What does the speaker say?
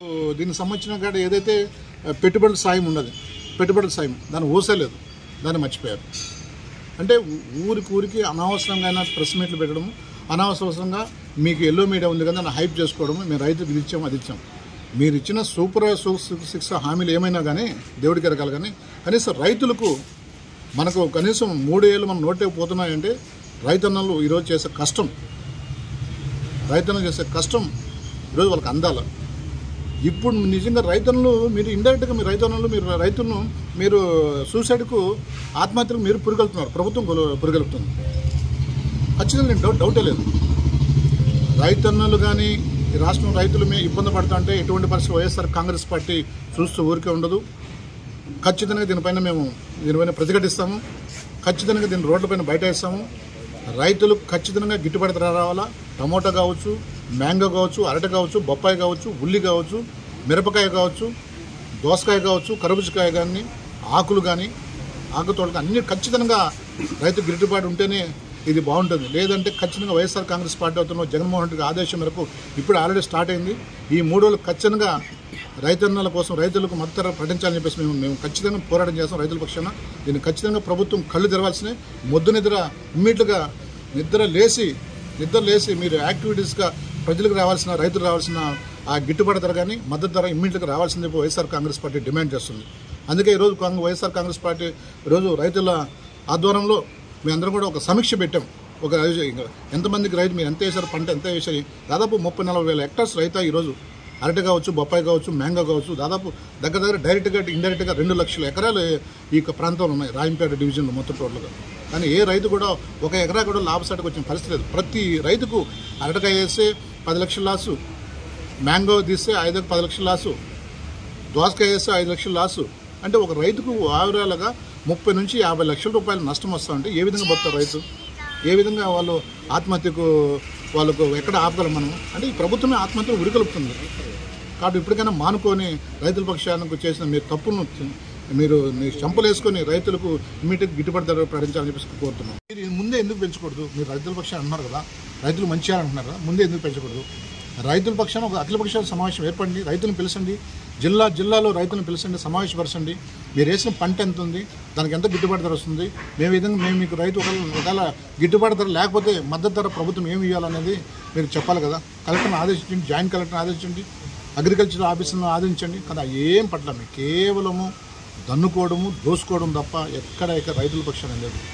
దీనికి సంబంధించిన కాడ ఏదైతే పెట్టుబడుల సాయం ఉన్నది, పెట్టుబడుల సాయం దాన్ని ఊసలేదు, దాన్ని మర్చిపోయారు. అంటే ఊరికి అనవసరంగా ప్రెస్ మీట్లు పెట్టడం, అనవసరంగా మీకు ఎల్లో మీడియా ఉంది కదా దాన్ని హైప్ చేసుకోవడం, మేము రైతులకు ఇది ఇచ్చాము అది ఇచ్చాం. మీరు ఇచ్చిన సూపర్ 6 హామీలు ఏమైనా కానీ దేవుడికి ఎరగాలి, కానీ కనీసం రైతులకు మనకు కనీసం 3 ఏళ్ళు మనం నోటే పోతున్నాయంటే రైతన్నలు ఈరోజు చేసే కష్టం, రైతన్నలు చేసే కష్టం ఈరోజు వాళ్ళకి అందాల. ఇప్పుడు నిజంగా రైతన్నులు మీరు ఇండైరెక్ట్గా మీరు రైతులను మీరు సూసైడ్కు ఆత్మహత్యలకు మీరు పురిగలుపుతున్నారు, ప్రభుత్వం పురిగలుపుతుంది. ఖచ్చితంగా నేను డౌటే లేదు. రైతన్నులు కానీ ఈ రాష్ట్రం రైతులు మేము ఇబ్బంది పడుతూ అంటే ఎటువంటి పరిస్థితి వైఎస్ఆర్ కాంగ్రెస్ పార్టీ చూస్తూ ఊరికే ఉండదు. ఖచ్చితంగా దీనిపైన ప్రతిఘటిస్తాము, ఖచ్చితంగా దీన్ని రోడ్లపైన బయట వేస్తాము. రైతులకు ఖచ్చితంగా గిట్టుబాటు ధర రావాలా. టమోటా కావచ్చు, మ్యాంగో కావచ్చు, అరటి కావచ్చు, బొప్పాయి కావచ్చు, ఉల్లి కావచ్చు, మిరపకాయ కావచ్చు, దోసకాయ కావచ్చు, కరుబూజకాయ కానీ, ఆకులు కానీ, ఆకుతోటలు అన్ని ఖచ్చితంగా రైతు గిట్టుబాటు ఉంటేనే ఇది బాగుంటుంది. లేదంటే ఖచ్చితంగా వైఎస్ఆర్ కాంగ్రెస్ పార్టీ అవుతున్న జగన్మోహన్ రెడ్డి ఆదేశం మేరకు ఇప్పుడు ఆల్రెడీ స్టార్ట్ అయింది. ఈ 3 రోజులు ఖచ్చితంగా రైతన్నల కోసం రైతులకు మద్దతు ధర ప్రకటించాలని చెప్పేసి మేము ఖచ్చితంగా పోరాటం చేస్తాం రైతుల పక్షాన. దీన్ని ఖచ్చితంగా ప్రభుత్వం కళ్ళు తెరవాల్సినవి. మొద్దు నిద్ర ఇమ్మీడియట్గా నిద్ర లేసి మీరు యాక్టివిటీస్గా ప్రజలకు రావాల్సిన, రైతులు రావాల్సిన ఆ గిట్టుబాటు ధర కానీ మద్దతు ధర ఇమ్మీడియట్గా రావాల్సింది వైఎస్ఆర్ కాంగ్రెస్ పార్టీ డిమాండ్ చేస్తుంది. అందుకే ఈరోజు వైఎస్ఆర్ కాంగ్రెస్ పార్టీ ఈరోజు రైతుల ఆధ్వర్యంలో మేమందరం కూడా ఒక సమీక్ష పెట్టాం. ఎంతమందికి రైతు మీరు ఎంత వేశారు, పంట ఎంత వేశారు, దాదాపు 30-40 వేల హెక్టార్స్ రైతా ఈరోజు అరటి కావచ్చు, బొప్పాయి కావచ్చు, మ్యాంగో కావచ్చు, దాదాపు దగ్గర డైరెక్ట్గా ఇండైరెక్ట్గా 2 లక్షల ఎకరాలు ఈ ప్రాంతంలో ఉన్నాయి రాయంపేట డివిజన్లో మొత్తం టోటల్గా. కానీ ఏ రైతు కూడా 1 ఎకరా కూడా లాభసాటికి వచ్చిన పరిస్థితి లేదు. ప్రతి రైతుకు అరటికాయ వేస్తే 10 లక్షల లాసు, మ్యాంగో తీస్తే 10 లక్షల లాసు, దోసకాయ వేస్తే 5 లక్షల లాసు. అంటే ఒక రైతుకు ఆవిరాలుగా 30 నుంచి 50 లక్షల రూపాయలు నష్టం వస్తూ ఉంటే ఏ విధంగా బతారు రైతు? ఏ విధంగా వాళ్ళు ఆత్మహత్యకు వాళ్ళకు ఎక్కడ ఆపగలం మనం? అంటే ఈ ప్రభుత్వమే ఆత్మహత్యలు ఉరికలుపుతుంది. కాబట్టి ఇప్పటికైనా మానుకొని రైతుల పక్షానికి చేసిన మీరు తప్పును మీరు చంపలు వేసుకొని రైతులకు ఇమీడియట్ గిట్టుబాటు ధర ప్రకటించాలని చెప్పేసి కోరుతున్నాం. మీరు ముందే ఎందుకు పెంచకూడదు? మీరు రైతుల పక్షాన్ని అన్నారు కదా, రైతులు మంచిగా అంటున్నారు కదా, ముందే ఎందుకు పెంచకూడదు? రైతుల పక్షాన ఒక అఖిలపక్షాల సమావేశం ఏర్పడండి, రైతులను పిలిచండి, జిల్లాలో రైతులను పిలిచండి, సమావేశపరచండి. మీరు వేసిన పంట ఎంత ఉంది, దానికి ఎంత గిట్టుబాటు ధర వస్తుంది, మేము మీకు రైతు ఒకవేళ గిట్టుబాటు ధర లేకపోతే మద్దతు ధర ప్రభుత్వం ఏమి ఇవ్వాలనేది మీరు చెప్పాలి కదా. కలెక్టర్ని ఆదేశించండి, జాయింట్ కలెక్టర్ని ఆదేశించండి, అగ్రికల్చర్ ఆఫీసర్ని ఆదేశించండి. కదా ఏం పట్ల కేవలము దన్నుకోవడము, దోసుకోవడం తప్ప ఎక్కడ రైతుల పక్షాన లేదు.